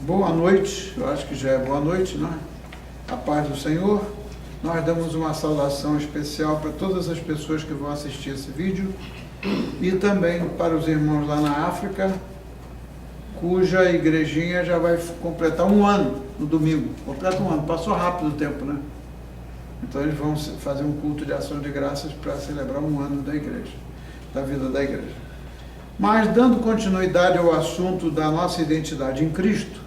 Boa noite, eu acho que já é boa noite, não é? A paz do Senhor. Nós damos uma saudação especial para todas as pessoas que vão assistir esse vídeo e também para os irmãos lá na África, cuja igrejinha já vai completar um ano no domingo. Completa um ano, passou rápido o tempo, né? Então eles vão fazer um culto de ação de graças para celebrar um ano da igreja, da vida da igreja. Mas dando continuidade ao assunto da nossa identidade em Cristo,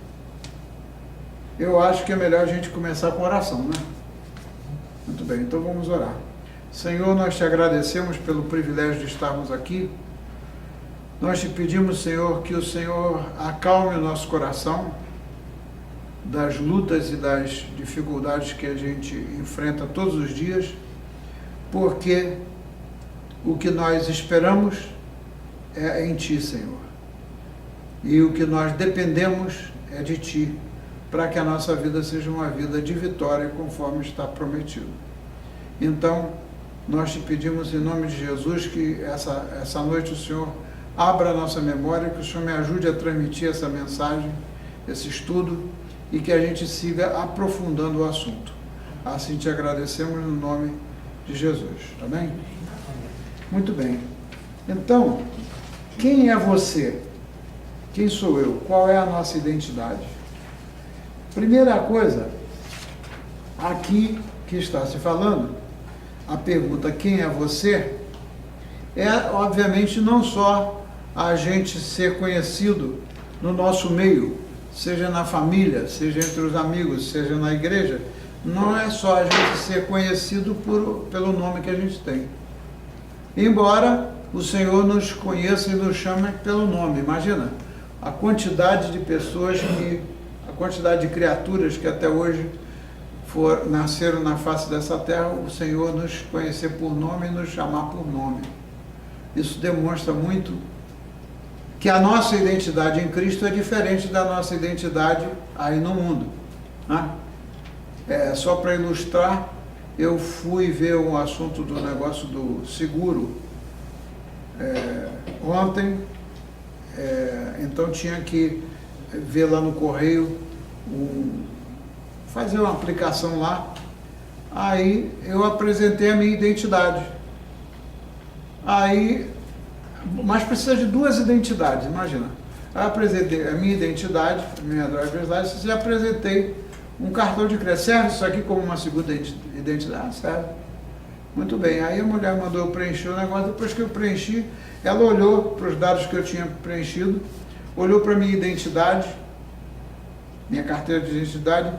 eu acho que é melhor a gente começar com oração, né? Muito bem, então vamos orar. Senhor, nós te agradecemos pelo privilégio de estarmos aqui. Nós te pedimos, Senhor, que o Senhor acalme o nosso coração das lutas e das dificuldades que a gente enfrenta todos os dias, porque o que nós esperamos é em Ti, Senhor. E o que nós dependemos é de Ti, para que a nossa vida seja uma vida de vitória, conforme está prometido. Então, nós te pedimos em nome de Jesus que essa noite o Senhor abra a nossa memória, que o Senhor me ajude a transmitir essa mensagem, esse estudo, e que a gente siga aprofundando o assunto. Assim te agradecemos no nome de Jesus. Amém? Muito bem. Então, quem é você? Quem sou eu? Qual é a nossa identidade? Primeira coisa, aqui que está se falando, a pergunta quem é você, é obviamente não só a gente ser conhecido no nosso meio, seja na família, seja entre os amigos, seja na igreja, não é só a gente ser conhecido pelo nome que a gente tem. Embora o Senhor nos conheça e nos chame pelo nome, imagina a quantidade de pessoas a quantidade de criaturas que até hoje nasceram na face dessa terra, o Senhor nos conhecer por nome e nos chamar por nome. Isso demonstra muito que a nossa identidade em Cristo é diferente da nossa identidade aí no mundo, né? Só para ilustrar, eu fui ver um assunto do negócio do seguro ontem, então tinha que ver lá no correio, fazer uma aplicação lá. Aí eu apresentei a minha identidade. Mas precisa de duas identidades, imagina. Eu apresentei a minha identidade, a minha driver's license, e apresentei um cartão de crédito. Serve isso aqui como uma segunda identidade? Serve. Muito bem. Aí a mulher mandou eu preencher o negócio. Depois que eu preenchi, ela olhou para os dados que eu tinha preenchido, olhou para a minha identidade, minha carteira de identidade,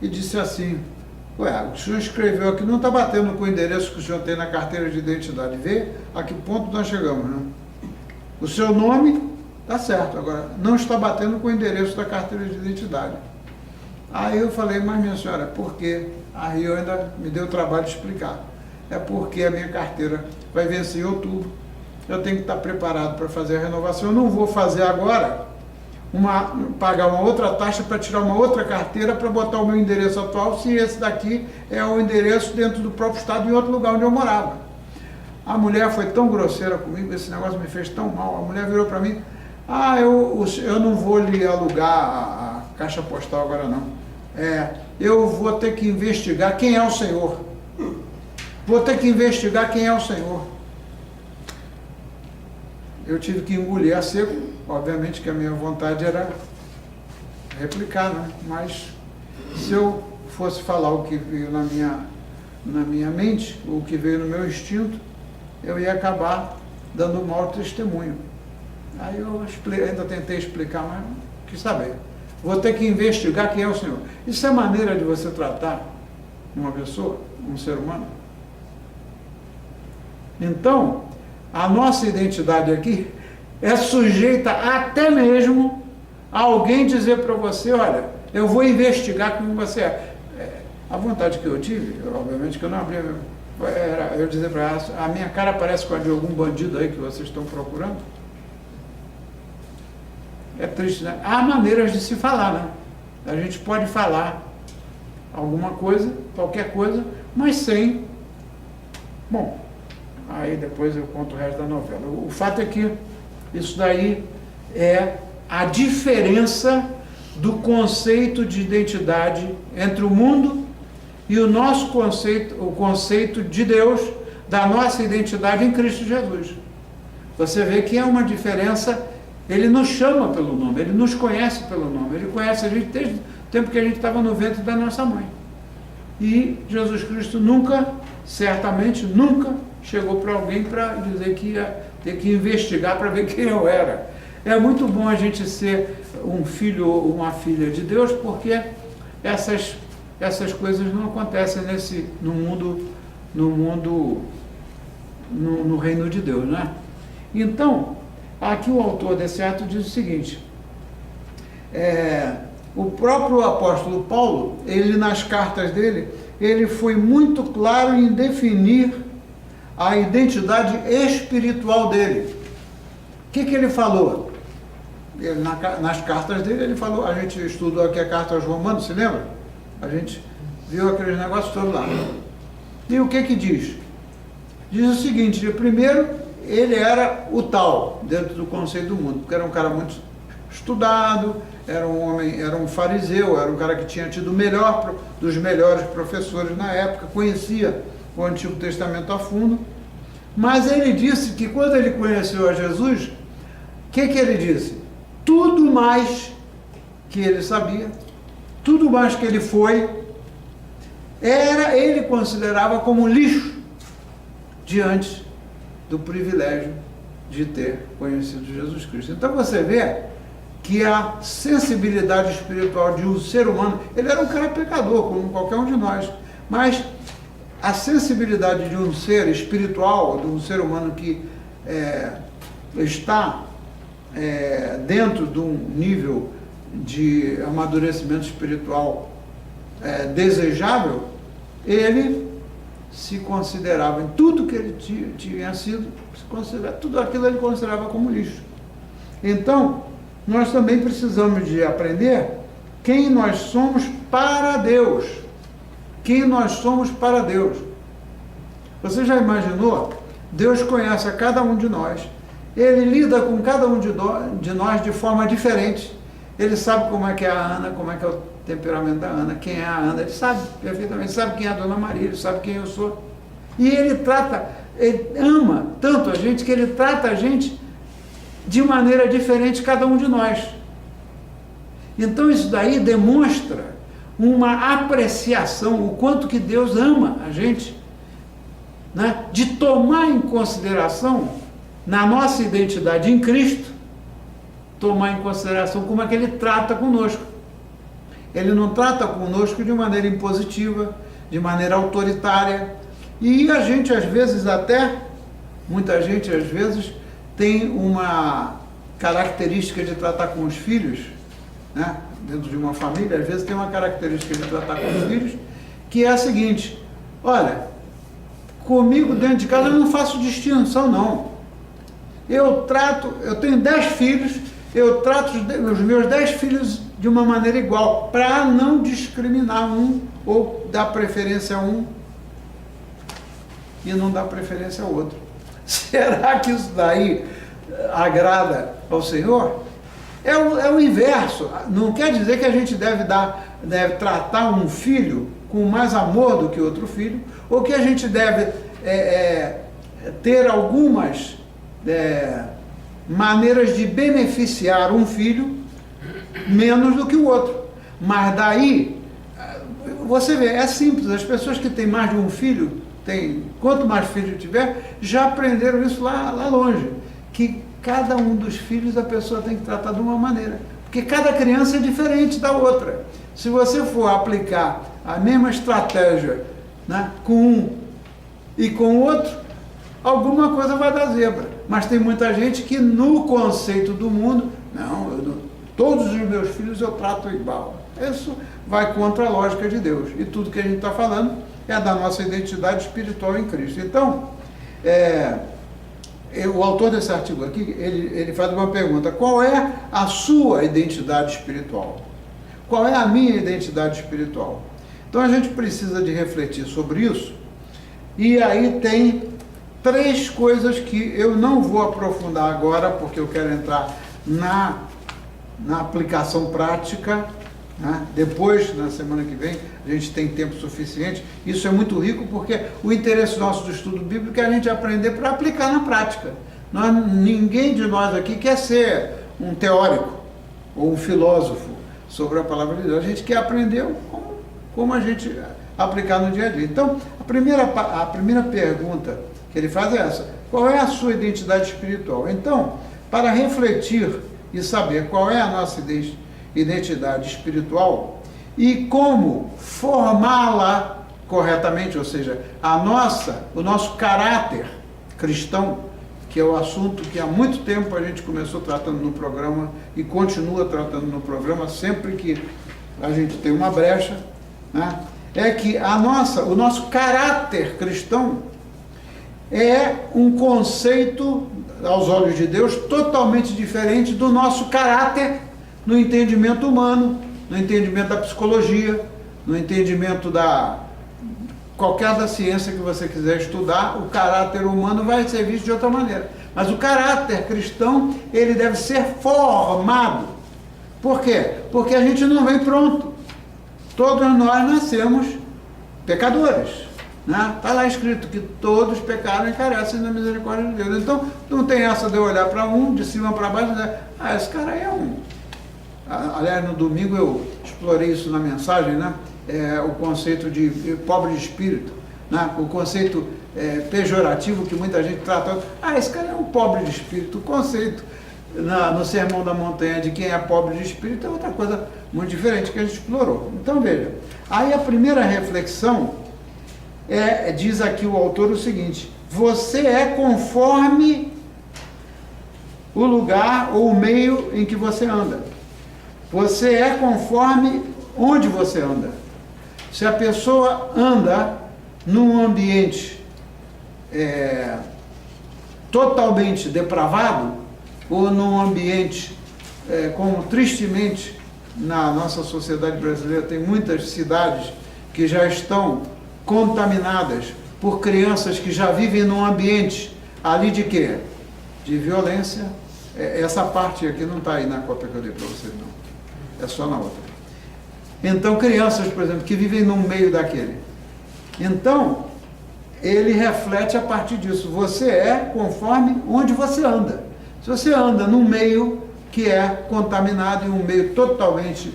e disse assim: ué, o senhor escreveu aqui, não está batendo com o endereço que o senhor tem na carteira de identidade. Vê a que ponto nós chegamos, né? O seu nome está certo, agora não está batendo com o endereço da carteira de identidade. Aí eu falei: mas minha senhora, por quê? Aí eu ainda me deu o trabalho de explicar. É porque a minha carteira vai vencer em outubro, eu tenho que estar preparado para fazer a renovação. Eu não vou fazer agora, pagar uma outra taxa para tirar uma outra carteira para botar o meu endereço atual, se esse daqui é o endereço dentro do próprio estado, em outro lugar onde eu morava. A mulher foi tão grosseira comigo, esse negócio me fez tão mal. A mulher virou para mim: eu não vou lhe alugar a caixa postal agora não. Eu vou ter que investigar quem é o senhor. Vou ter que investigar quem é o senhor. Eu tive que engolir a seco, obviamente que a minha vontade era replicar, né? Mas se eu fosse falar o que veio na minha mente, o que veio no meu instinto, eu ia acabar dando um mau testemunho. Aí eu ainda tentei explicar, mas não quis saber. Vou ter que investigar quem é o senhor. Isso é maneira de você tratar uma pessoa, um ser humano? Então, a nossa identidade aqui é sujeita até mesmo a alguém dizer para você: olha, eu vou investigar quem você é. A vontade que eu tive, obviamente que eu não abri, era eu dizer para ela: a minha cara parece com a de algum bandido aí que vocês estão procurando. É triste, né? Há maneiras de se falar, né? A gente pode falar alguma coisa, qualquer coisa, mas sem... Bom, aí depois eu conto o resto da novela. O fato é que isso daí é a diferença do conceito de identidade entre o mundo e o nosso conceito, o conceito de Deus, da nossa identidade em Cristo Jesus. Você vê que é uma diferença. Ele nos chama pelo nome, ele nos conhece pelo nome, ele conhece a gente desde o tempo que a gente estava no ventre da nossa mãe. E Jesus Cristo nunca, certamente nunca, chegou para alguém para dizer que ia ter que investigar para ver quem eu era. É muito bom a gente ser um filho ou uma filha de Deus, porque essas coisas não acontecem no reino de Deus, né? Então, aqui o autor desse ato diz o seguinte: o próprio apóstolo Paulo, ele nas cartas dele, ele foi muito claro em definir a identidade espiritual dele. O que ele falou? Ele, nas cartas dele, ele falou, a gente estudou aqui a carta aos Romanos, se lembra? A gente viu aqueles negócios todos lá. E o que diz? Diz o seguinte: primeiro, ele era o tal, dentro do conceito do mundo, porque era um cara muito estudado, era um homem, era um fariseu, era um cara que tinha tido o melhor dos melhores professores na época, conhecia o Antigo Testamento a fundo, mas ele disse que quando ele conheceu a Jesus, o que ele disse? Tudo mais que ele sabia, tudo mais que ele foi, ele considerava como lixo diante do privilégio de ter conhecido Jesus Cristo. Então você vê que a sensibilidade espiritual de um ser humano, ele era um cara pecador, como qualquer um de nós, mas a sensibilidade de um ser espiritual, de um ser humano que está dentro de um nível de amadurecimento espiritual desejável, ele se considerava, em tudo que ele tinha sido, tudo aquilo ele considerava como lixo. Então, nós também precisamos de aprender quem nós somos para Deus. Quem nós somos para Deus. Você já imaginou? Deus conhece a cada um de nós. Ele lida com cada um de nós de forma diferente. Ele sabe como é que é a Ana, como é que é o temperamento da Ana, quem é a Ana, ele sabe perfeitamente, sabe quem é a Dona Maria, ele sabe quem eu sou. E ele ama tanto a gente, que ele trata a gente de maneira diferente, cada um de nós. Então isso daí demonstra uma apreciação, o quanto que Deus ama a gente, né? De tomar em consideração, na nossa identidade em Cristo, tomar em consideração como é que ele trata conosco. Ele não trata conosco de maneira impositiva, de maneira autoritária. E a gente, às vezes, muita gente, às vezes, tem uma característica de tratar com os filhos, né? Dentro de uma família, às vezes tem uma característica de tratar com os filhos, que é a seguinte: olha, comigo dentro de casa eu não faço distinção, não. Eu tenho 10 filhos, eu trato os meus 10 filhos de uma maneira igual, para não discriminar um, ou dar preferência a um e não dar preferência ao outro. Será que isso daí agrada ao Senhor? É o inverso. Não quer dizer que a gente deve tratar um filho com mais amor do que outro filho, ou que a gente deve ter algumas maneiras de beneficiar um filho menos do que o outro. Mas daí, você vê, é simples, as pessoas que têm mais de um filho, quanto mais filho tiver, já aprenderam isso lá longe, que cada um dos filhos a pessoa tem que tratar de uma maneira, porque cada criança é diferente da outra. Se você for aplicar a mesma estratégia, né, com um e com o outro, alguma coisa vai dar zebra. Mas tem muita gente que no conceito do mundo, todos os meus filhos eu trato igual. Isso vai contra a lógica de Deus. E tudo que a gente está falando é da nossa identidade espiritual em Cristo. Então, o autor desse artigo aqui, ele faz uma pergunta: qual é a sua identidade espiritual? Qual é a minha identidade espiritual? Então a gente precisa de refletir sobre isso, e aí tem 3 coisas que eu não vou aprofundar agora, porque eu quero entrar na aplicação prática, né? Depois, na semana que vem, a gente tem tempo suficiente. Isso é muito rico porque o interesse nosso do estudo bíblico é a gente aprender para aplicar na prática. Ninguém de nós aqui quer ser um teórico ou um filósofo sobre a palavra de Deus. A gente quer aprender como a gente aplicar no dia a dia. Então, a primeira pergunta que ele faz é essa: qual é a sua identidade espiritual? Então, para refletir e saber qual é a nossa identidade espiritual e como formá-la corretamente, ou seja, o nosso caráter cristão, que é o assunto que há muito tempo a gente começou tratando no programa e continua tratando no programa sempre que a gente tem uma brecha, né? É que o nosso caráter cristão é um conceito, aos olhos de Deus, totalmente diferente do nosso caráter no entendimento humano, no entendimento da psicologia, no entendimento qualquer da ciência que você quiser estudar. O caráter humano vai ser visto de outra maneira. Mas o caráter cristão, ele deve ser formado. Por quê? Porque a gente não vem pronto. Todos nós nascemos pecadores. Está lá escrito que todos pecaram e carecem da misericórdia de Deus. Então, não tem essa de eu olhar para um, de cima para baixo, e dizer, esse cara aí é um. Aliás, no domingo eu explorei isso na mensagem, né? O conceito de pobre de espírito, né? O conceito pejorativo que muita gente trata, esse cara é um pobre de espírito. O conceito no Sermão da Montanha de quem é pobre de espírito é outra coisa muito diferente que a gente explorou. Então veja, aí a primeira reflexão diz aqui o autor o seguinte: você é conforme o lugar ou o meio em que você anda. Você é conforme onde você anda. Se a pessoa anda num ambiente totalmente depravado, ou num ambiente, como tristemente na nossa sociedade brasileira tem muitas cidades que já estão contaminadas por crianças que já vivem num ambiente ali de quê? De violência. Essa parte aqui não está aí na cópia que eu dei para vocês, não. É só na outra. Então, crianças, por exemplo, que vivem no meio daquele. Então, ele reflete a partir disso. Você é conforme onde você anda. Se você anda num meio que é contaminado, em um meio totalmente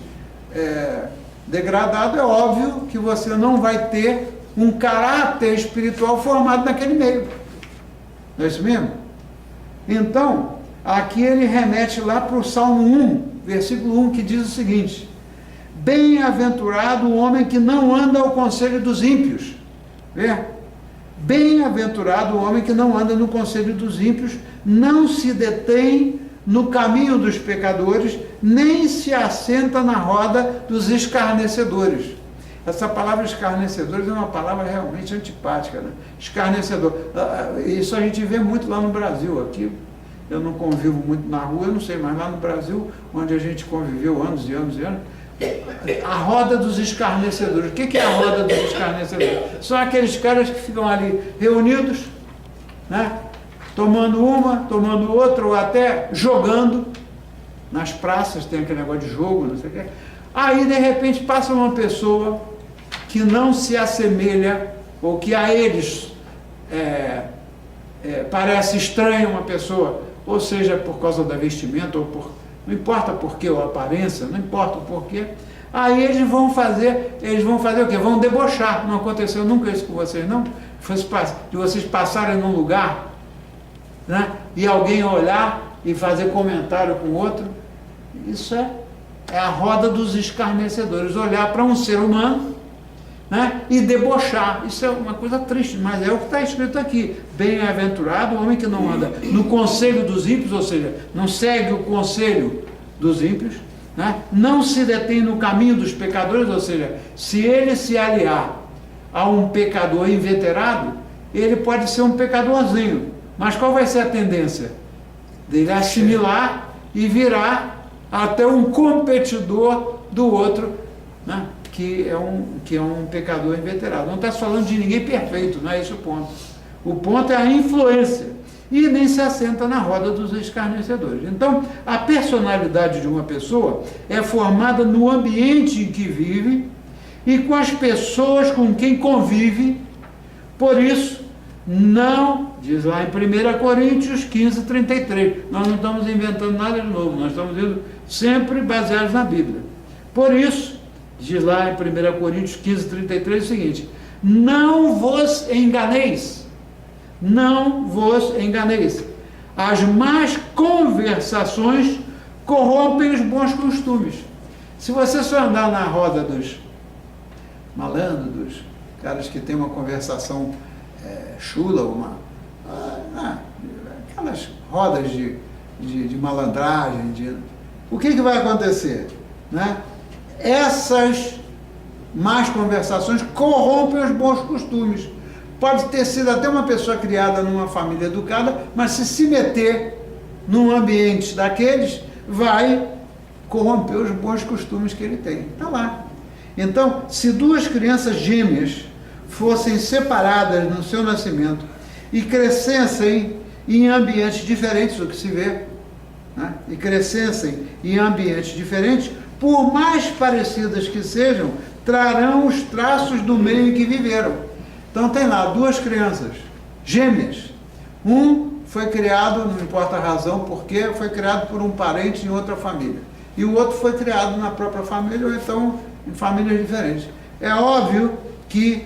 degradado, é óbvio que você não vai ter um caráter espiritual formado naquele meio. Não é isso mesmo? Então, aqui ele remete lá para o Salmo 1, versículo 1, que diz o seguinte: bem-aventurado o homem que não anda ao conselho dos ímpios. Vê? Bem-aventurado o homem que não anda no conselho dos ímpios, não se detém no caminho dos pecadores, nem se assenta na roda dos escarnecedores. Essa palavra escarnecedores é uma palavra realmente antipática, né? Escarnecedor. Isso a gente vê muito lá no Brasil. Aqui eu não convivo muito na rua, eu não sei, mas lá no Brasil, onde a gente conviveu anos e anos e anos, a roda dos escarnecedores. O que é a roda dos escarnecedores? São aqueles caras que ficam ali reunidos, né? Tomando uma, tomando outra, ou até jogando. Nas praças tem aquele negócio de jogo, não sei o quê. Aí, de repente, passa uma pessoa que não se assemelha, ou que a eles parece estranha uma pessoa, ou seja, por causa da vestimenta, ou não importa por quê, ou aparência, não importa o porquê. Aí eles vão fazer o quê? Vão debochar. Não aconteceu nunca isso com vocês, não? De vocês passarem num lugar, né, e alguém olhar e fazer comentário com o outro. Isso é a roda dos escarnecedores, olhar para um ser humano, né, e debochar. Isso é uma coisa triste, mas é o que está escrito aqui: bem-aventurado o homem que não anda no conselho dos ímpios, ou seja, não segue o conselho dos ímpios, né, não se detém no caminho dos pecadores, ou seja, se ele se aliar a um pecador inveterado, ele pode ser um pecadorzinho, mas qual vai ser a tendência? Dele assimilar e virar até um competidor do outro, né, que é um pecador inveterado. Não está falando de ninguém perfeito, não é esse o ponto. O ponto é a influência. e nem se assenta na roda dos escarnecedores. Então, a personalidade de uma pessoa é formada no ambiente em que vive e com as pessoas com quem convive. Por isso, não, diz lá em 1 Coríntios 15, 33, nós não estamos inventando nada de novo, nós estamos indo sempre baseados na Bíblia. Por isso, diz lá em 1 Coríntios 15, 33 o seguinte: não vos enganeis, não vos enganeis, as más conversações corrompem os bons costumes. Se você só andar na roda dos malandros, dos caras que têm uma conversação chula, aquelas rodas de malandragem, o que vai acontecer? Né? Essas más conversações corrompem os bons costumes. Pode ter sido até uma pessoa criada numa família educada, mas se meter num ambiente daqueles, vai corromper os bons costumes que ele tem. Está lá. Então, se duas crianças gêmeas fossem separadas no seu nascimento e crescessem em ambientes diferentes, o que se vê, né? E crescessem em ambientes diferentes, por mais parecidas que sejam, trarão os traços do meio em que viveram. Então tem lá duas crianças gêmeas. Um foi criado, não importa a razão, porque foi criado por um parente em outra família. E o outro foi criado na própria família, ou então em famílias diferentes. É óbvio que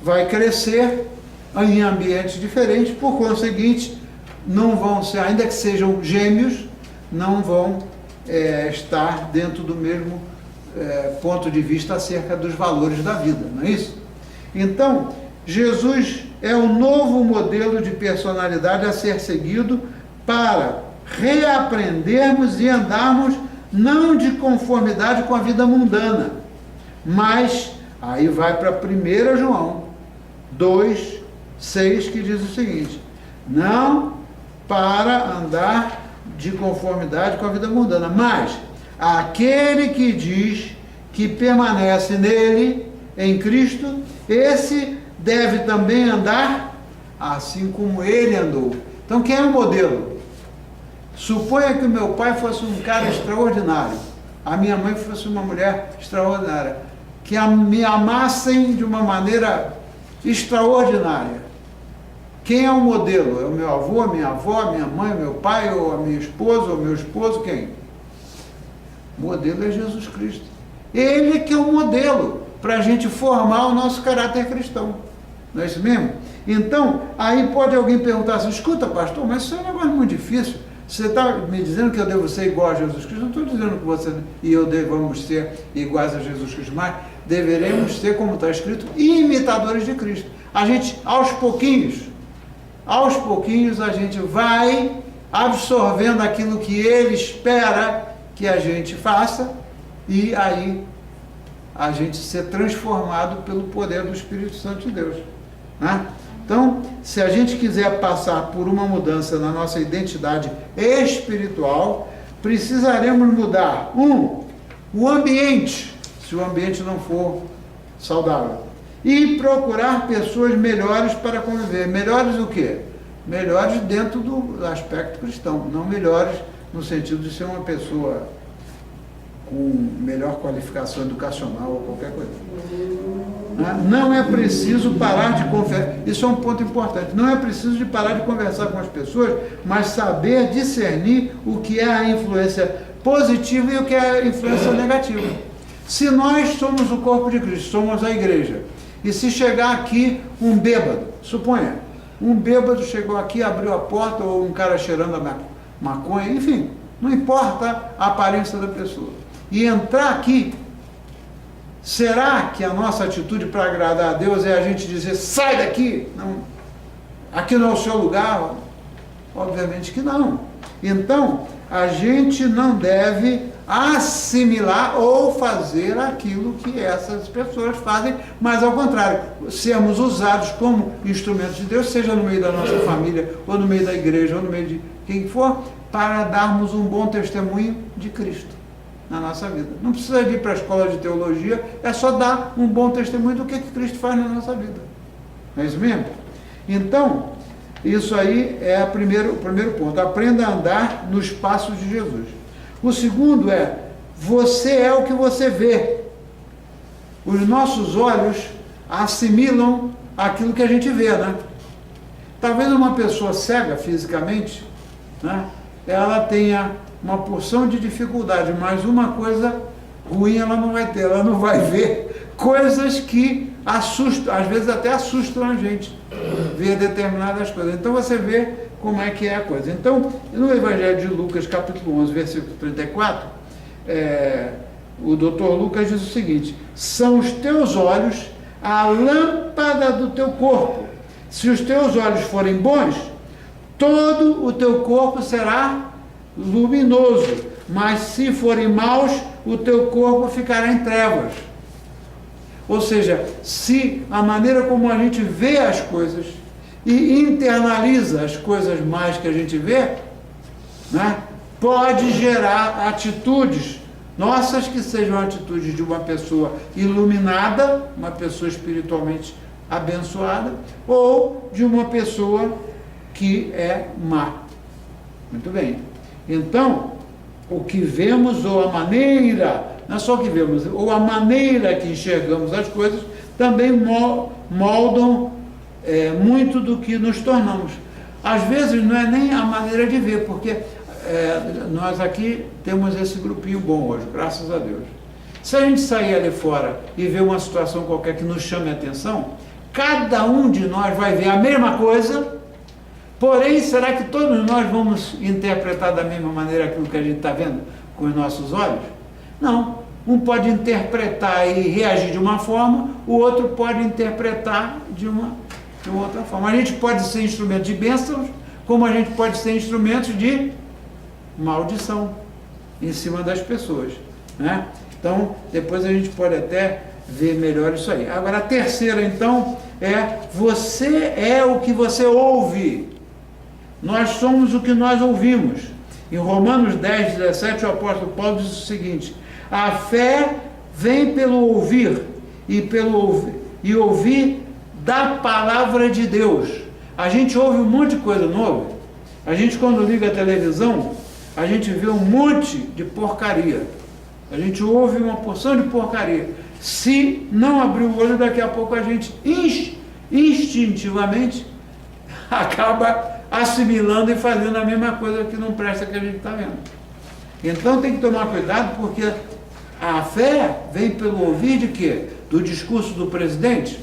vai crescer em ambientes diferentes, por conseguinte, não vão ser, ainda que sejam gêmeos, não vão estar dentro do mesmo ponto de vista acerca dos valores da vida, não é isso? Então, Jesus é o novo modelo de personalidade a ser seguido para reaprendermos e andarmos não de conformidade com a vida mundana, mas, aí vai para 1 João 2, 6, que diz o seguinte: não para andar de conformidade com a vida mundana, mas aquele que diz que permanece nele, em Cristo, esse deve também andar assim como ele andou. Então, quem é o modelo? Suponha que o meu pai fosse um cara extraordinário, a minha mãe fosse uma mulher extraordinária, que me amassem de uma maneira extraordinária. Quem é o modelo? É o meu avô, a minha avó, a minha mãe, meu pai, ou a minha esposa, ou meu esposo? Quem? O modelo é Jesus Cristo. Ele que é o modelo para a gente formar o nosso caráter cristão. Não é isso mesmo? Então, aí pode alguém perguntar assim: escuta, pastor, mas isso é um negócio muito difícil. Você está me dizendo que eu devo ser igual a Jesus Cristo? Não estou dizendo que você e eu devamos ser iguais a Jesus Cristo, mas deveremos ser, como está escrito, imitadores de Cristo. A gente, aos pouquinhos, a gente vai absorvendo aquilo que Ele espera que a gente faça, e aí a gente ser transformado pelo poder do Espírito Santo de Deus, né? Então, se a gente quiser passar por uma mudança na nossa identidade espiritual, precisaremos mudar, o ambiente, se o ambiente não for saudável, e procurar pessoas melhores para conviver. Melhores o quê? Melhores dentro do aspecto cristão, não melhores no sentido de ser uma pessoa com melhor qualificação educacional ou qualquer coisa. Não é preciso parar de conversar, isso é um ponto importante, não é preciso de parar de conversar com as pessoas, mas saber discernir o que é a influência positiva e o que é a influência negativa. Se nós somos o corpo de Cristo, somos a igreja, e se chegar aqui um bêbado, suponha, um bêbado chegou aqui, abriu a porta, ou um cara cheirando a maconha, enfim, não importa a aparência da pessoa, e entrar aqui, será que a nossa atitude para agradar a Deus é a gente dizer: sai daqui, não, aqui não é o seu lugar? Obviamente que não. Então, a gente não deve assimilar ou fazer aquilo que essas pessoas fazem, mas ao contrário, sermos usados como instrumentos de Deus, seja no meio da nossa família, ou no meio da igreja, ou no meio de quem for, para darmos um bom testemunho de Cristo na nossa vida. Não precisa ir para a escola de teologia, é só dar um bom testemunho do que Cristo faz na nossa vida. Não é isso mesmo? Então, Isso aí é o primeiro ponto. Aprenda a andar nos passos de Jesus. O segundo é, você é o que você vê. Os nossos olhos assimilam aquilo que a gente vê, né? Talvez uma pessoa cega fisicamente, né, ela tenha uma porção de dificuldade, mas uma coisa ruim ela não vai ter, ela não vai ver coisas que assustam, às vezes até assustam a gente, ver determinadas coisas. Então você vê como é que é a coisa. Então, no Evangelho de Lucas, capítulo 11, versículo 34, o doutor Lucas diz o seguinte: são os teus olhos a lâmpada do teu corpo. Se os teus olhos forem bons, todo o teu corpo será luminoso, mas se forem maus, o teu corpo ficará em trevas. Ou seja, se a maneira como a gente vê as coisas e internaliza as coisas mais que a gente vê, né, pode gerar atitudes nossas que sejam atitudes de uma pessoa iluminada, uma pessoa espiritualmente abençoada, ou de uma pessoa que é má. Muito bem. Então, o que vemos, ou a maneira, não é só o que vemos, ou a maneira que enxergamos as coisas, também moldam muito do que nos tornamos. Às vezes não é nem a maneira de ver, porque nós aqui temos esse grupinho bom hoje, graças a Deus. Se a gente sair ali fora e ver uma situação qualquer que nos chame a atenção, cada um de nós vai ver a mesma coisa, porém, será que todos nós vamos interpretar da mesma maneira aquilo que a gente está vendo com os nossos olhos? Não. Um pode interpretar e reagir de uma forma, o outro pode interpretar de uma outra forma. A gente pode ser instrumento de bênçãos, como a gente pode ser instrumento de maldição em cima das pessoas, né? Então, depois a gente pode até ver melhor isso aí. Agora, a terceira, então, você é o que você ouve. Nós somos o que nós ouvimos. Em Romanos 10, 17, o apóstolo Paulo diz o seguinte: a fé vem pelo ouvir, e ouvir da palavra de Deus. A gente ouve um monte de coisa nova. A gente, quando liga a televisão, a gente vê um monte de porcaria. A gente ouve uma porção de porcaria. Se não abrir o olho, daqui a pouco a gente instintivamente acaba assimilando e fazendo a mesma coisa que não presta, que a gente está vendo. Então tem que tomar cuidado, porque a fé vem pelo ouvir de quê? Do discurso do presidente?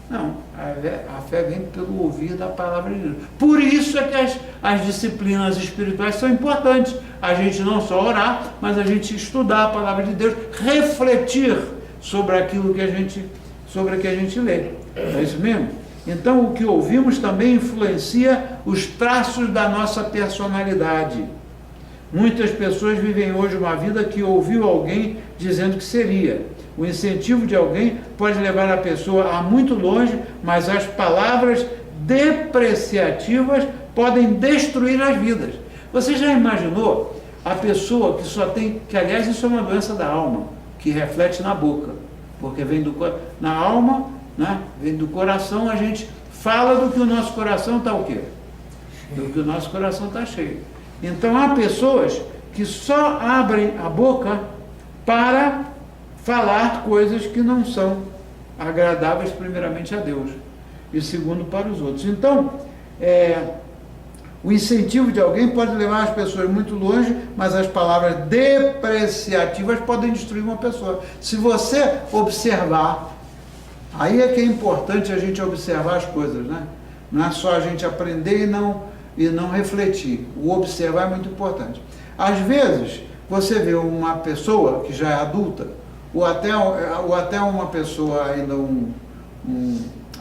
Não, a fé vem pelo ouvir da palavra de Deus. Por isso é que as disciplinas espirituais são importantes. A gente não só orar, mas a gente estudar a palavra de Deus, refletir sobre aquilo que a gente lê. É isso mesmo? Então, o que ouvimos também influencia os traços da nossa personalidade. Muitas pessoas vivem hoje uma vida que ouviu alguém dizendo que seria. O incentivo de alguém pode levar a pessoa a muito longe, mas as palavras depreciativas podem destruir as vidas. Você já imaginou a pessoa que só tem, que aliás isso é uma doença da alma, que reflete na boca, porque vem na alma, né, vem do coração, a gente fala do que o nosso coração está o quê? Do que o nosso coração está cheio. Então há pessoas que só abrem a boca para falar coisas que não são agradáveis primeiramente a Deus e segundo para os outros. Então, o incentivo de alguém pode levar as pessoas muito longe, mas as palavras depreciativas podem destruir uma pessoa. Se você observar, aí é que é importante a gente observar as coisas, né? Não é só a gente aprender e não refletir. O observar é muito importante. Às vezes, você vê uma pessoa que já é adulta, ou até uma pessoa ainda um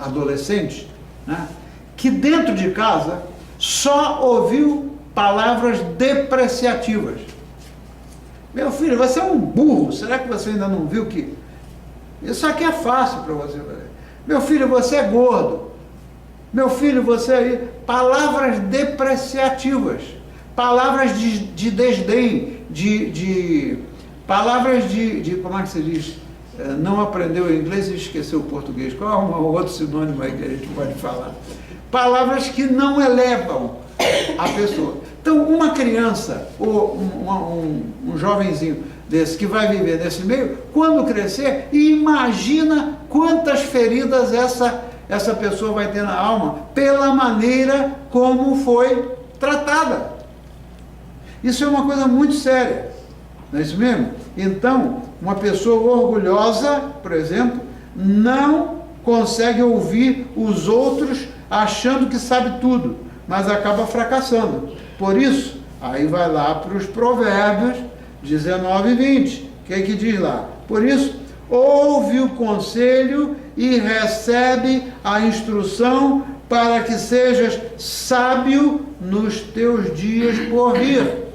adolescente, né, que dentro de casa só ouviu palavras depreciativas. Meu filho, você é um burro, será que você ainda não viu que isso aqui é fácil para você? Meu filho, você é gordo. Meu filho, você aí... Palavras depreciativas, palavras de desdém, palavras de como é que se diz? Não aprendeu o inglês e esqueceu o português. Qual é um outro sinônimo aí que a gente pode falar? palavras que não elevam a pessoa. Então, uma criança ou um jovenzinho desse que vai viver nesse meio, quando crescer, imagina quantas feridas essa pessoa vai ter na alma pela maneira como foi tratada. Isso é uma coisa muito séria, não é isso mesmo? Então, uma pessoa orgulhosa, por exemplo, não consegue ouvir os outros achando que sabe tudo, mas acaba fracassando. Por isso, aí vai lá para os Provérbios 19 e 20. O que é que diz lá? Por isso, ouve o conselho e recebe a instrução para que sejas sábio nos teus dias por vir.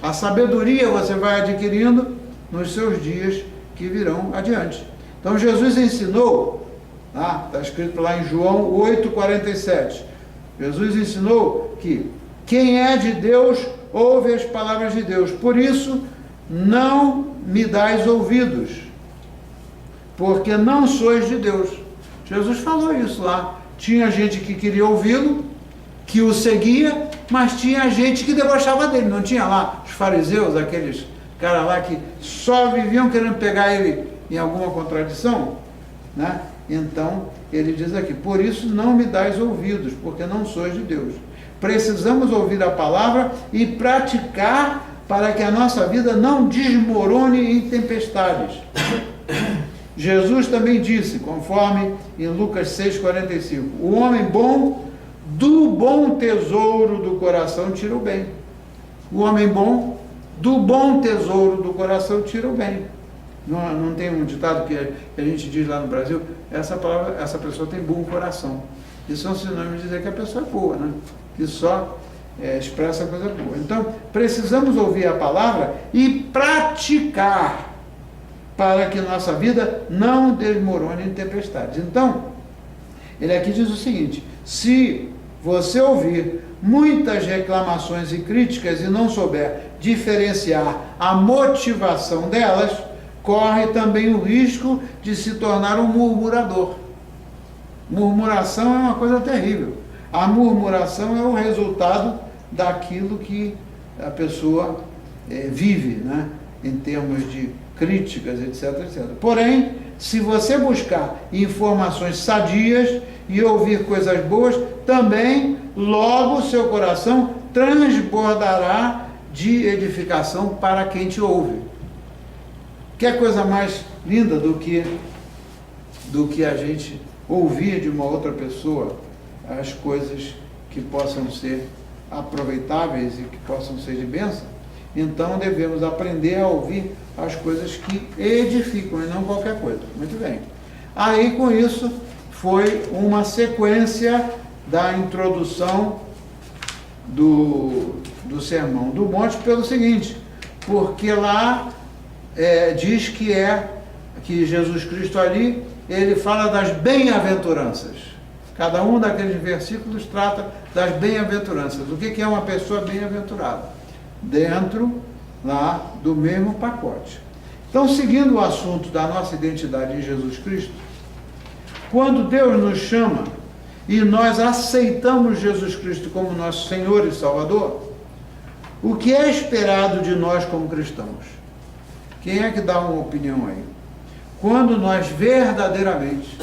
A sabedoria você vai adquirindo nos seus dias que virão adiante. Então Jesus ensinou, está escrito lá em João 8,47. Jesus ensinou que quem é de Deus ouve as palavras de Deus. Por isso, não me dais ouvidos, porque não sois de Deus. Jesus falou isso lá. Tinha gente que queria ouvi-lo, que o seguia, mas tinha gente que debochava dele. Não tinha lá os fariseus, aqueles caras lá que só viviam querendo pegar ele em alguma contradição, né? Então, ele diz aqui, por isso não me dais ouvidos, porque não sois de Deus. Precisamos ouvir a palavra e praticar para que a nossa vida não desmorone em tempestades. Jesus também disse, conforme em Lucas 6,45, o homem bom, do bom tesouro do coração tira o bem. O homem bom, do bom tesouro do coração tira o bem. Não tem um ditado que a gente diz lá no Brasil, essa pessoa tem bom coração. Isso é um sinônimo de dizer que a pessoa é boa, né? Que só expressa coisa boa. Então, precisamos ouvir a palavra e praticar para que nossa vida não desmorone em tempestades. Então, ele aqui diz o seguinte, se você ouvir muitas reclamações e críticas e não souber diferenciar a motivação delas, corre também o risco de se tornar um murmurador. Murmuração é uma coisa terrível. A murmuração é o resultado daquilo que a pessoa vive, né? Em termos de críticas, etc, etc. Porém, se você buscar informações sadias e ouvir coisas boas, também logo seu coração transbordará de edificação para quem te ouve. Que coisa mais linda do que a gente ouvir de uma outra pessoa as coisas que possam ser aproveitáveis e que possam ser de bênção. Então devemos aprender a ouvir as coisas que edificam e não qualquer coisa. Muito bem. Aí com isso foi uma sequência da introdução do Sermão do Monte pelo seguinte, porque lá diz que Jesus Cristo ali, ele fala das bem-aventuranças. Cada um daqueles versículos trata das bem-aventuranças. O que é uma pessoa bem-aventurada? Dentro lá do mesmo pacote. Então, seguindo o assunto da nossa identidade em Jesus Cristo, quando Deus nos chama e nós aceitamos Jesus Cristo como nosso Senhor e Salvador, o que é esperado de nós como cristãos? Quem é que dá uma opinião aí? Quando nós verdadeiramente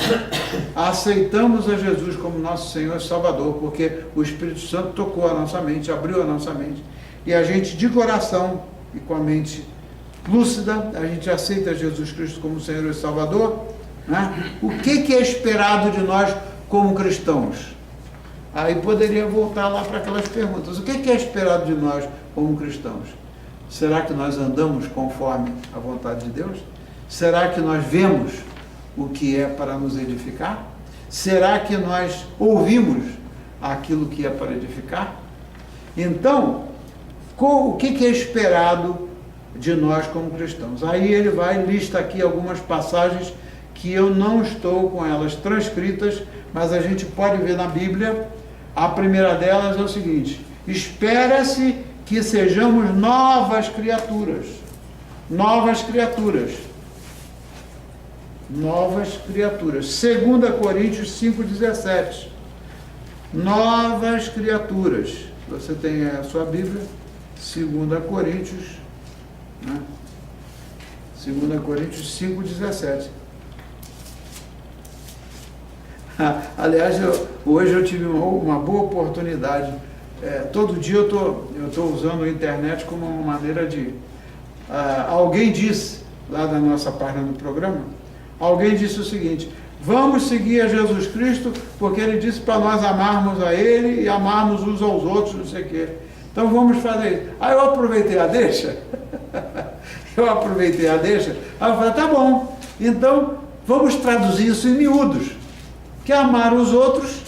aceitamos a Jesus como nosso Senhor e Salvador, porque o Espírito Santo tocou a nossa mente, abriu a nossa mente, e a gente de coração e com a mente lúcida, a gente aceita Jesus Cristo como Senhor e Salvador, né? O que é esperado de nós como cristãos? Aí poderia voltar lá para aquelas perguntas. O que é esperado de nós como cristãos? Será que nós andamos conforme a vontade de Deus? Será que nós vemos o que é para nos edificar? Será que nós ouvimos aquilo que é para edificar? Então, o que é esperado de nós como cristãos? Aí ele lista aqui algumas passagens que eu não estou com elas transcritas, mas a gente pode ver na Bíblia. A primeira delas é o seguinte: espera-se que sejamos novas criaturas. Novas criaturas. Novas criaturas. 2 Coríntios 5,17. novas criaturas. Você tem a sua Bíblia, 2 Coríntios, né? 2 Coríntios 5,17. Aliás, hoje eu tive uma boa oportunidade. Todo dia eu estou usando a internet como uma maneira de... alguém disse, lá da nossa página do programa, alguém disse o seguinte: vamos seguir a Jesus Cristo, porque Ele disse para nós amarmos a Ele e amarmos uns aos outros, não sei o quê. Então vamos fazer isso. Aí eu aproveitei a deixa, aí eu falei, tá bom, então vamos traduzir isso em miúdos, que amar os outros,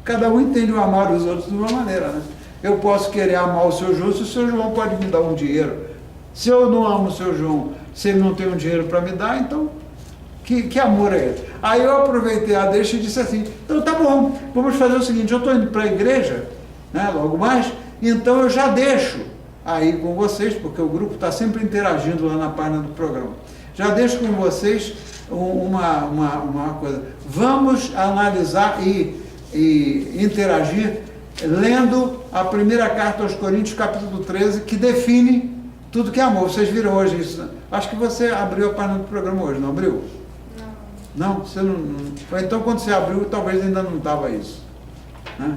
cada um entende o amar os outros de uma maneira, né? Eu posso querer amar o seu João, se o seu João pode me dar um dinheiro. Se eu não amo o seu João, se ele não tem um dinheiro para me dar, então, que amor é esse? Aí eu aproveitei a deixa e disse assim, então tá bom, vamos fazer o seguinte, eu estou indo para a igreja, né, logo mais, então eu já deixo aí com vocês, porque o grupo está sempre interagindo lá na página do programa, já deixo com vocês uma coisa, vamos analisar e interagir lendo a primeira carta aos Coríntios, capítulo 13, que define tudo que é amor. Vocês viram hoje isso, né? Acho que você abriu a página do programa hoje, não abriu? Não, você não... Então, quando você abriu, talvez ainda não estava isso, né?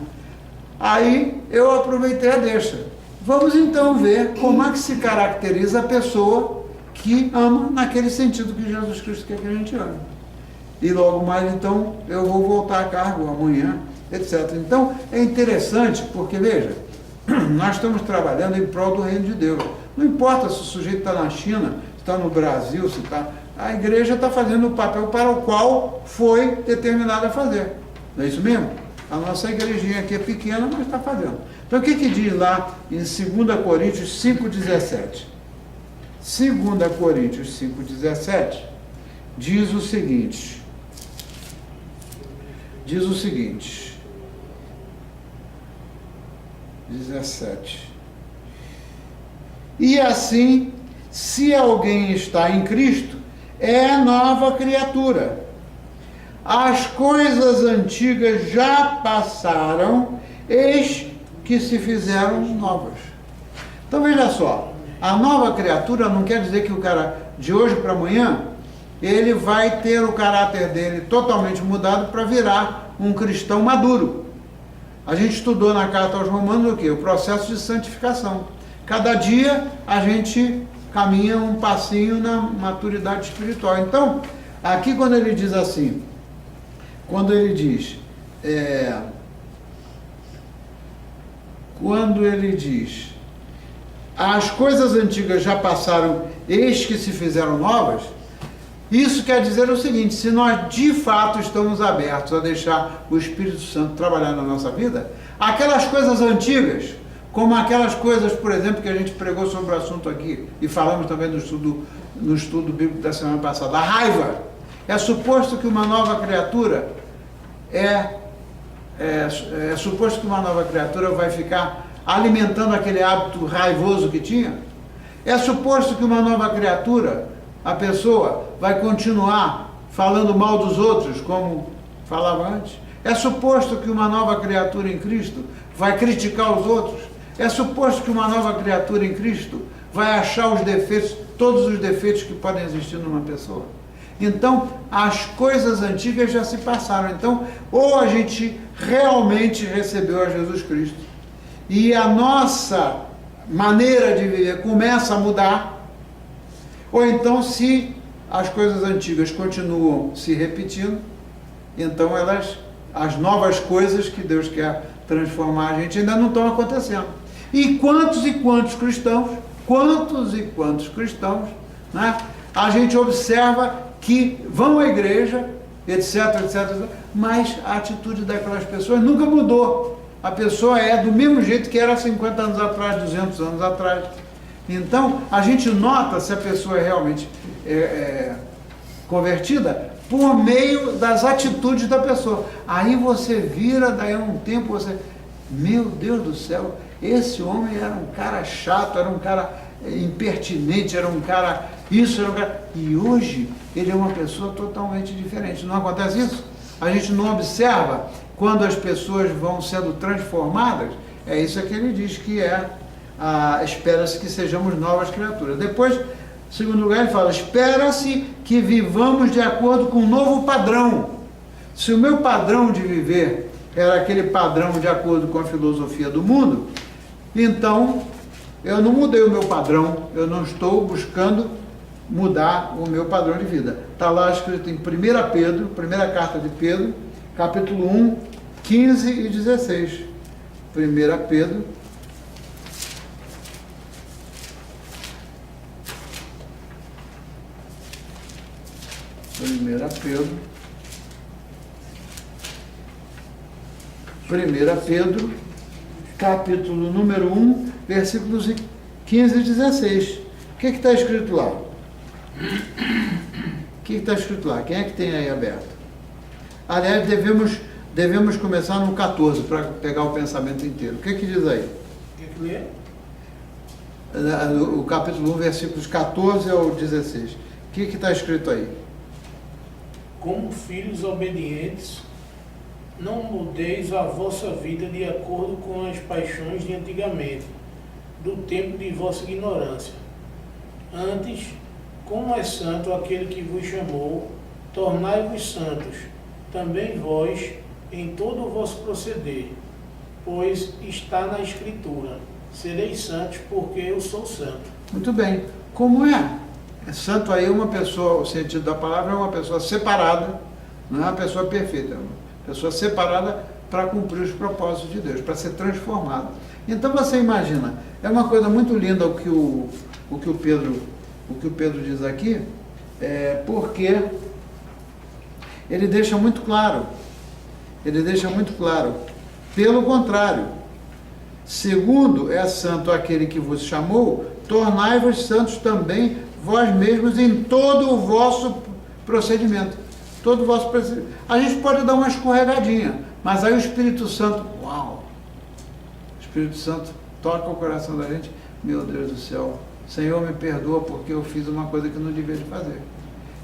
Aí, eu aproveitei a deixa. Vamos, então, ver como é que se caracteriza a pessoa que ama naquele sentido que Jesus Cristo quer que a gente ame. E logo mais, então, eu vou voltar a cargo amanhã, etc. Então, é interessante, porque, veja, nós estamos trabalhando em prol do reino de Deus. Não importa se o sujeito está na China, se está no Brasil, se está... A igreja está fazendo o papel para o qual foi determinada a fazer. Não é isso mesmo? A nossa igrejinha aqui é pequena, mas está fazendo. Então, o que diz lá em 2 Coríntios 5,17? 2 Coríntios 5,17 diz o seguinte. Diz o seguinte. 17. E assim, se alguém está em Cristo, é nova criatura. As coisas antigas já passaram, eis que se fizeram novas. Então veja só, a nova criatura não quer dizer que o cara de hoje para amanhã, ele vai ter o caráter dele totalmente mudado para virar um cristão maduro. A gente estudou na carta aos Romanos o quê? O processo de santificação. Cada dia a gente caminha um passinho na maturidade espiritual. Então, aqui quando ele diz assim, as coisas antigas já passaram, eis que se fizeram novas, isso quer dizer o seguinte: se nós de fato estamos abertos a deixar o Espírito Santo trabalhar na nossa vida, aquelas coisas antigas, como aquelas coisas, por exemplo, que a gente pregou sobre o assunto aqui, e falamos também no estudo bíblico da semana passada, a raiva. É suposto que uma nova criatura é suposto que uma nova criatura vai ficar alimentando aquele hábito raivoso que tinha? É suposto que uma nova criatura, a pessoa, vai continuar falando mal dos outros, como falava antes? É suposto que uma nova criatura em Cristo vai criticar os outros? É suposto que uma nova criatura em Cristo vai achar os defeitos, todos os defeitos que podem existir numa pessoa? Então, as coisas antigas já se passaram. Então, ou a gente realmente recebeu a Jesus Cristo e a nossa maneira de viver começa a mudar, ou então, se as coisas antigas continuam se repetindo, então as novas coisas que Deus quer transformar a gente ainda não estão acontecendo. E quantos cristãos, né, a gente observa que vão à igreja, etc, mas a atitude daquelas pessoas nunca mudou. A pessoa é do mesmo jeito que era 50 anos atrás, 200 anos atrás. Então, a gente nota se a pessoa é realmente convertida por meio das atitudes da pessoa. Aí você vira, daí a um tempo você... Meu Deus do céu, esse homem era um cara chato, era um cara impertinente, era um cara... Isso era um cara... E hoje ele é uma pessoa totalmente diferente. Não acontece isso? A gente não observa quando as pessoas vão sendo transformadas. É isso que ele diz que espera-se que sejamos novas criaturas. Depois, em segundo lugar, ele fala, espera-se que vivamos de acordo com um novo padrão. Se o meu padrão de viver era aquele padrão de acordo com a filosofia do mundo, então eu não mudei o meu padrão, eu não estou buscando mudar o meu padrão de vida. Está lá escrito em 1 Pedro, primeira carta de Pedro, capítulo 1, 15 e 16. 1 Pedro, capítulo número 1, versículos 15 e 16. O que está escrito lá? O que está escrito lá? Quem é que tem aí aberto? Aliás, devemos começar no 14 para pegar o pensamento inteiro. O que diz aí? O que lê? O capítulo 1, versículos 14 ao 16. O que está escrito aí? Como filhos obedientes, não mudeis a vossa vida de acordo com as paixões de antigamente, do tempo de vossa ignorância. Antes, como é santo aquele que vos chamou, tornai-vos santos, também vós, em todo o vosso proceder, pois está na Escritura, sereis santos porque eu sou santo. Muito bem. Como é? Santo aí é uma pessoa, o sentido da palavra é uma pessoa separada, não é uma pessoa perfeita, é uma pessoa separada para cumprir os propósitos de Deus, para ser transformada. Então você imagina, é uma coisa muito linda o que o Pedro diz aqui, porque ele deixa muito claro, pelo contrário, segundo é santo aquele que vos chamou, tornai-vos santos também vós mesmos em todo o vosso procedimento. Todo o vosso procedimento. A gente pode dar uma escorregadinha, mas aí o Espírito Santo, uau! O Espírito Santo toca o coração da gente, meu Deus do céu, Senhor, me perdoa porque eu fiz uma coisa que não devia de fazer.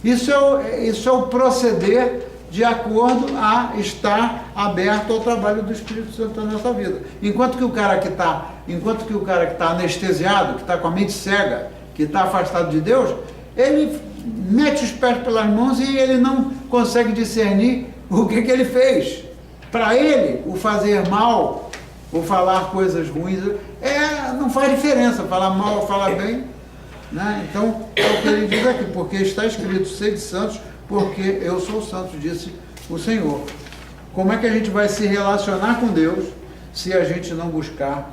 Isso é o proceder de acordo a estar aberto ao trabalho do Espírito Santo na nossa vida. Enquanto que o cara que está anestesiado, que está com a mente cega, que está afastado de Deus, ele mete os pés pelas mãos e ele não consegue discernir o que ele fez. Para ele, o fazer mal, ou falar coisas ruins, não faz diferença, falar mal ou falar bem. Né? Então, é o que ele diz aqui, porque está escrito, sede santos, porque eu sou santo, disse o Senhor. Como é que a gente vai se relacionar com Deus se a gente não buscar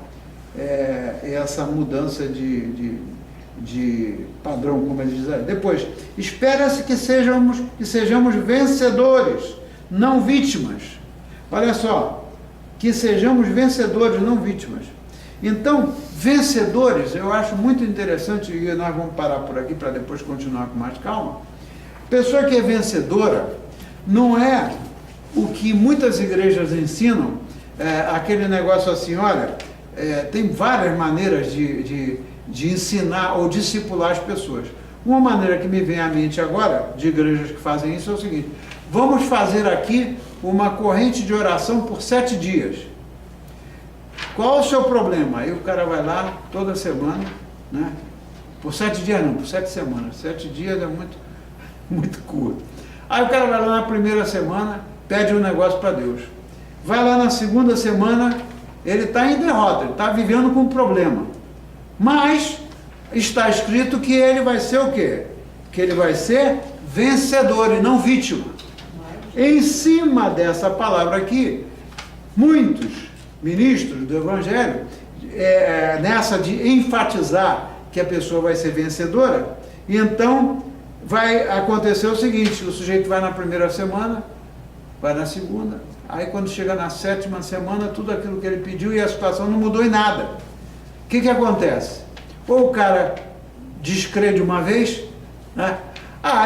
essa mudança de padrão, como ele diz aí? Depois, espera-se que sejamos vencedores, não vítimas. Olha só, que sejamos vencedores, não vítimas. Então, vencedores, eu acho muito interessante, e nós vamos parar por aqui para depois continuar com mais calma. Pessoa que é vencedora não é o que muitas igrejas ensinam, aquele negócio assim, olha, tem várias maneiras de ensinar ou discipular as pessoas. Uma maneira que me vem à mente agora, de igrejas que fazem isso, é o seguinte: vamos fazer aqui uma corrente de oração por 7 dias. Qual o seu problema? Aí o cara vai lá toda semana, né? Por 7 dias não, por 7 semanas. 7 dias é muito curto. Aí o cara vai lá na primeira semana, pede um negócio para Deus. Vai lá na segunda semana, ele está em derrota, ele está vivendo com um problema. Mas está escrito que ele vai ser o quê? Que ele vai ser vencedor e não vítima. Em cima dessa palavra aqui, muitos ministros do Evangelho, nessa de enfatizar que a pessoa vai ser vencedora, então vai acontecer o seguinte: o sujeito vai na primeira semana, vai na segunda, aí quando chega na 7ª semana, tudo aquilo que ele pediu e a situação não mudou em nada. O que acontece? Ou o cara descrede uma vez, né?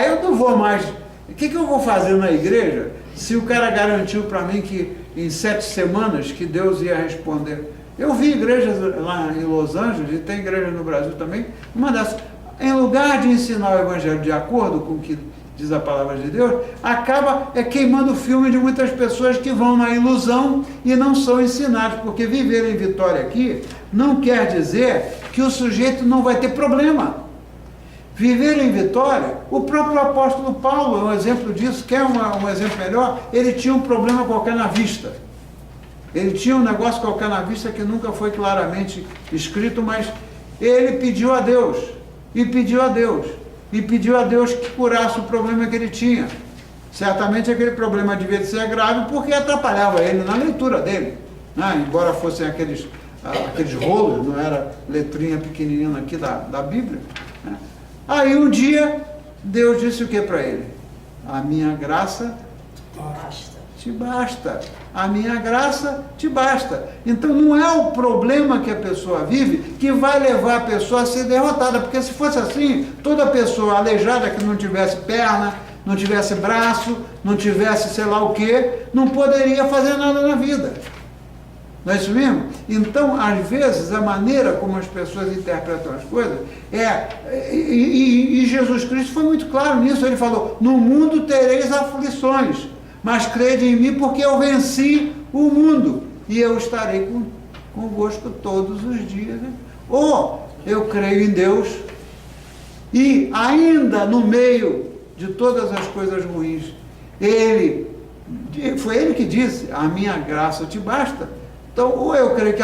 Eu não vou mais, o que eu vou fazer na igreja se o cara garantiu para mim que em 7 semanas que Deus ia responder? Eu vi igrejas lá em Los Angeles, e tem igreja no Brasil também, uma dessas, em lugar de ensinar o Evangelho de acordo com o que diz a palavra de Deus, acaba queimando o filme de muitas pessoas que vão na ilusão e não são ensinados, porque viver em Vitória aqui não quer dizer que o sujeito não vai ter problema. Viver em Vitória, o próprio apóstolo Paulo é um exemplo disso. Quer um exemplo melhor? Ele tinha um problema qualquer na vista. Ele tinha um negócio qualquer na vista que nunca foi claramente escrito, mas ele pediu a Deus, e pediu a Deus, e pediu a Deus que curasse o problema que ele tinha. Certamente aquele problema devia ser grave porque atrapalhava ele na leitura dele, né? Embora fossem aqueles rolos, não era letrinha pequenininha aqui da Bíblia, né? Aí um dia, Deus disse o que para ele? A minha graça te basta. A minha graça te basta. Então não é o problema que a pessoa vive que vai levar a pessoa a ser derrotada, porque se fosse assim, toda pessoa aleijada que não tivesse perna, não tivesse braço, não tivesse sei lá o que, não poderia fazer nada na vida. Não é isso mesmo? Então, às vezes, a maneira como as pessoas interpretam as coisas e Jesus Cristo foi muito claro nisso. Ele falou, no mundo tereis aflições, mas crede em mim porque eu venci o mundo e eu estarei convosco todos os dias. Né? Ou eu creio em Deus e ainda no meio de todas as coisas ruins, foi Ele que disse, a minha graça te basta. Então, ou eu creio que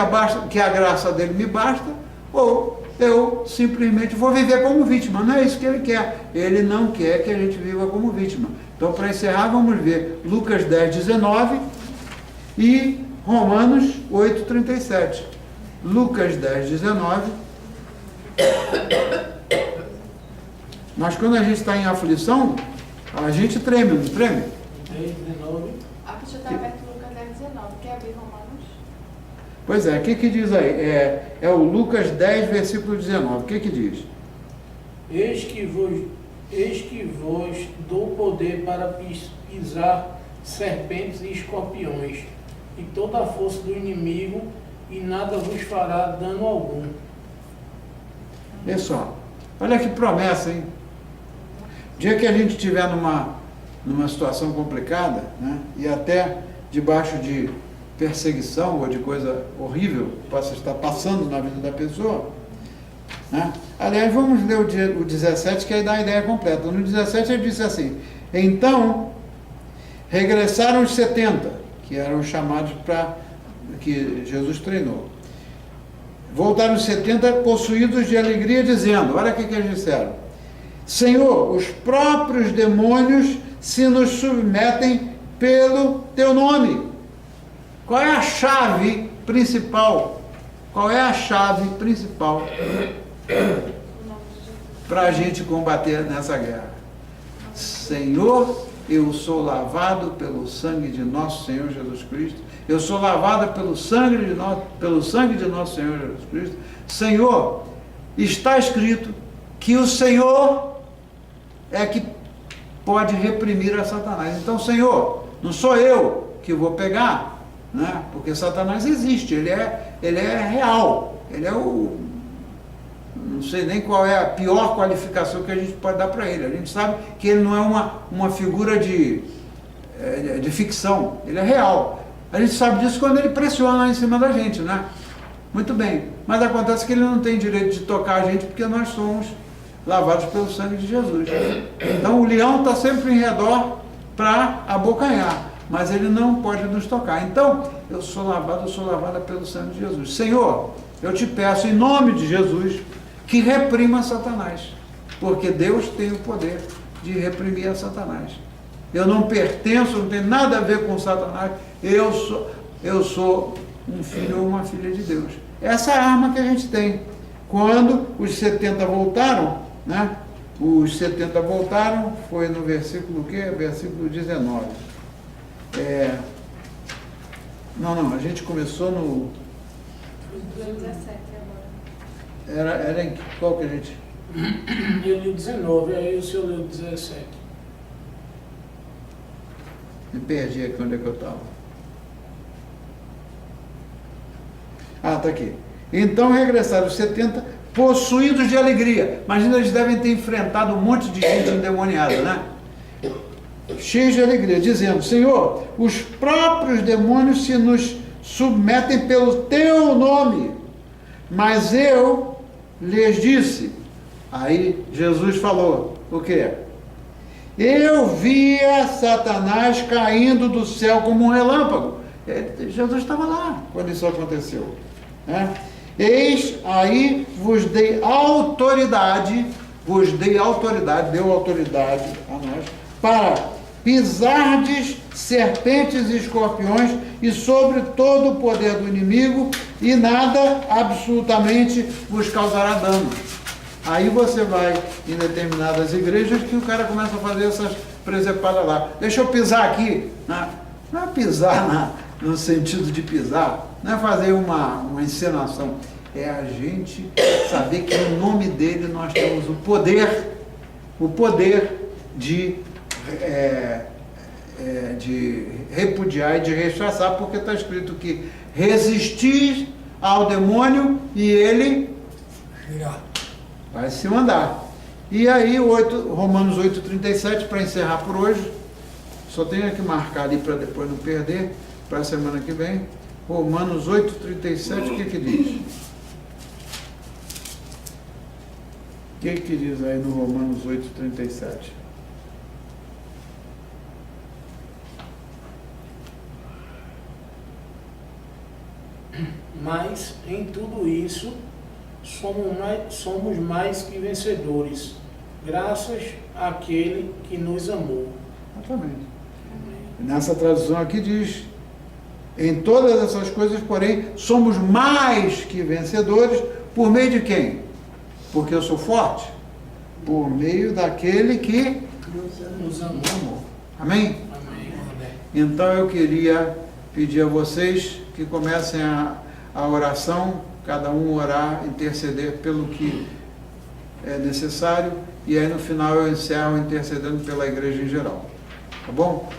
a graça dele me basta, ou eu simplesmente vou viver como vítima. Não é isso que ele quer. Ele não quer que a gente viva como vítima. Então, para encerrar, vamos ver Lucas 10, 19 e Romanos 8, 37. Lucas 10, 19. Mas quando a gente está em aflição, a gente treme, não treme? 10, 19. Aqui já está aberto Lucas 10, 19. Quer abrir Romanos? Pois é, o que diz aí? É o Lucas 10, versículo 19. O que diz? Eis que vos dou poder para pisar serpentes e escorpiões, e toda a força do inimigo, e nada vos fará dano algum. Olha só, olha que promessa, hein? O dia que a gente estiver numa situação complicada, né, e até debaixo de perseguição ou de coisa horrível que possa estar passando na vida da pessoa, né? Aliás, vamos ler o 17, que aí dá a ideia completa. No 17 ele disse assim, então regressaram os 70, que eram os chamados que Jesus treinou. Voltaram os 70 possuídos de alegria, dizendo, olha o que eles disseram, Senhor, os próprios demônios se nos submetem pelo teu nome. Qual é a chave principal? Qual é a chave principal para a gente combater nessa guerra? Senhor, eu sou lavado pelo sangue de nosso Senhor Jesus Cristo. Eu sou lavada pelo sangue de nosso Senhor Jesus Cristo. Senhor, está escrito que o Senhor é que pode reprimir a Satanás. Então, Senhor, não sou eu que vou pegar, né? Porque Satanás existe, ele é real, ele é não sei nem qual é a pior qualificação que a gente pode dar para ele. A gente sabe que ele não é uma figura de ficção, ele é real. A gente sabe disso quando ele pressiona em cima da gente, né? Muito bem, mas acontece que ele não tem direito de tocar a gente porque nós somos lavados pelo sangue de Jesus. Então o leão está sempre em redor para abocanhar, mas ele não pode nos tocar. Então, eu sou lavada pelo sangue de Jesus. Senhor, eu te peço em nome de Jesus que reprima Satanás, porque Deus tem o poder de reprimir a Satanás. Eu não pertenço, não tenho nada a ver com Satanás, eu sou um filho ou uma filha de Deus. Essa é a arma que a gente tem. Quando os 70 voltaram, né? Os 70 voltaram, foi no versículo o quê? Versículo 19. Não, a gente começou no... 17 agora. Era em qual que a gente... Eu li o 19, aí o senhor leu o 17. Me perdi aqui onde é que eu estava. Está aqui. Então regressaram os 70 possuídos de alegria. Imagina, eles devem ter enfrentado um monte de gente endemoniada, né? cheios de alegria, dizendo: Senhor, os próprios demônios se nos submetem pelo teu nome. Mas eu lhes disse. Aí Jesus falou: o quê? Eu via Satanás caindo do céu como um relâmpago. Jesus estava lá quando isso aconteceu, né? Eis aí vos dei autoridade, deu autoridade a nós, para pisardes serpentes e escorpiões e sobre todo o poder do inimigo, e nada absolutamente vos causará dano. Aí você vai em determinadas igrejas que o cara começa a fazer essas presepadas lá. Deixa eu pisar aqui. Não é pisar no sentido de pisar, não é fazer uma encenação. É a gente saber que no nome dele nós temos o poder de repudiar e de rechaçar, porque está escrito que resistir ao demônio e ele vai se mandar. E aí, Romanos 8,37, para encerrar por hoje, só tenho que marcar ali para depois não perder, para a semana que vem. Romanos 8,37, o que diz? O que diz aí no Romanos 8,37? Mas em tudo isso somos mais que vencedores, graças àquele que nos amou. Exatamente. Nessa tradução aqui diz: em todas essas coisas, porém, somos mais que vencedores, por meio de quem? Porque eu sou forte? Por meio daquele que Nos amou. Amém? Amém. Então eu queria pedir a vocês que comecem a oração, cada um orar, interceder pelo que é necessário, e aí no final eu encerro intercedendo pela igreja em geral. Tá bom?